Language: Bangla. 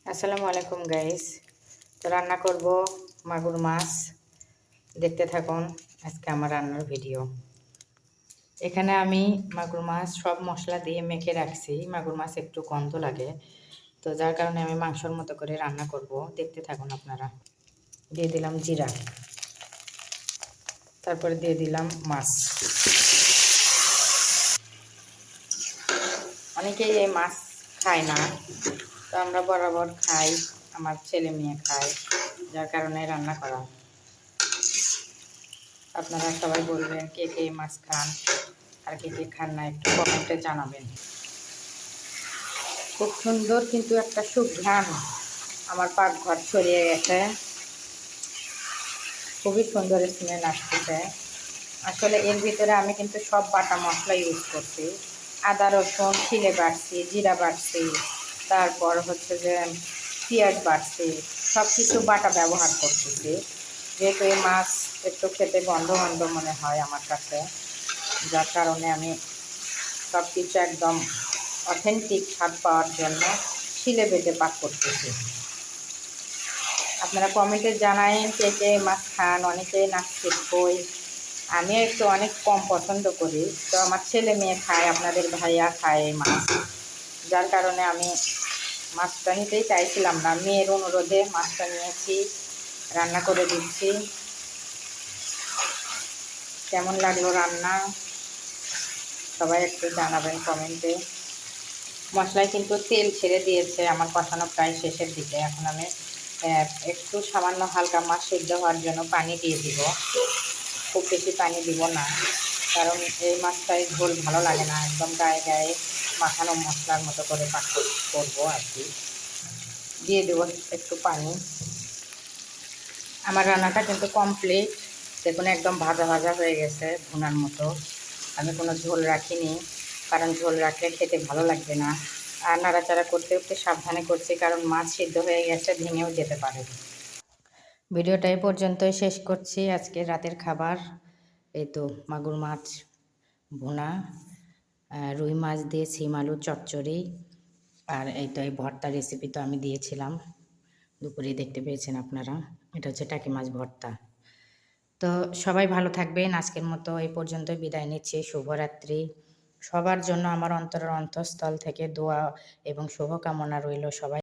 আসসালামু আলাইকুম গাইস। তো রান্না করব মাগুর মাছ। দেখতে থাকুন আজকে আমার রান্নার ভিডিও। এখানে আমি মাগুর মাছ সব মশলা দিয়ে মেখে রাখছি। মাগুর মাছ একটু গন্ধ লাগে, তো যার কারণে আমি মাংসর মতো করে রান্না করব। দেখতে থাকুন আপনারা। দিয়ে দিলাম জিরা, তারপরে দিয়ে দিলাম মাছ। অনেকেই এই মাছ খায় না, তো আমরা বরাবর খাই, আমার ছেলে মেয়ে খায়, যার কারণে রান্না করা। আপনারা সবাই বলবেন কে কে মাছ খান আর কে কে খান না, একটু কমেন্টে জানাবেন। খুব সুন্দর কিন্তু একটা সুঘ্রাণ আমার পাকঘর ছড়িয়ে গেছে, খুবই সুন্দর স্মেল আসতেছে। আসলে এর ভিতরে আমি কিন্তু সব বাটা মশলা ইউজ করছি। আদা রসুন শিলে বাটছি, জিরা বাটছি, তারপর হচ্ছে যে পেঁয়াজ বাটছি, সব কিছু বাটা ব্যবহার করতেছি। যেহেতু এই মাছ একটু খেতে গন্ধ গন্ধ মনে হয় আমার কাছে, যার কারণে আমি সব কিছু একদম অথেন্টিক স্বাদ পাওয়ার জন্য শিলে বেটে পাক করতেছি। আপনারা কমেন্টে জানায়েন কে কে মাছ খান। অনেকেই না খেয়ে, আমি একটু অনেক কম পছন্দ করি, তো আমার ছেলে মেয়ে খায়, আপনাদের ভাইয়া খায় এই মাছ, যার কারণে আমি মাছটা নিতেই চাইছিলাম না, মেয়ের অনুরোধে মাছটা নিয়েছি, রান্না করে দিচ্ছি। কেমন লাগলো রান্না সবাই একটু জানাবেন কমেন্টে। মশলায় কিন্তু তেল ছেড়ে দিয়েছে, আমার কষানো প্রায় শেষের দিকে। এখন আমি একটু সামান্য হালকা মাছ সিদ্ধ হওয়ার জন্য পানি দিয়ে দিব। খুব বেশি পানি দিব না, কারণ এই মাছটায় ঝোল ভালো লাগে না, একদম গায়ে গায়ে মাখানো মশলার মতো করে পাক করবো আর কি। দিয়ে দেবো একটু পানি। আমার রান্নাটা কিন্তু কমপ্লিট। দেখুন একদম ভাজা ভাজা হয়ে গেছে, ভুনার মতো। আমি কোনো ঝোল রাখিনি, কারণ ঝোল রাখলে খেতে ভালো লাগবে না। আর নাড়াচাড়া করতে একটু সাবধানে করছি, কারণ মাছ সিদ্ধ হয়ে গেছে, ভেঙেও যেতে পারে। ভিডিওটা এই পর্যন্তই শেষ করছি। আজকে রাতের খাবার এই তো মাগুর মাছ ভুনা, রুই মাছ দিয়ে শিম আলুর চচ্চড়ি, আর এই তো এই ভর্তা রেসিপি তো আমি দিয়েছিলাম দুপুরে, দেখতে পেয়েছেন আপনারা। এটা হচ্ছে টাকি মাছ ভর্তা। তো সবাই ভালো থাকবেন। আজকের মতো এই পর্যন্ত বিদায় নিচ্ছি। শুভরাত্রি। সবার জন্য আমার অন্তরের অন্তঃস্থল থেকে দোয়া এবং শুভকামনা রইল। সবাই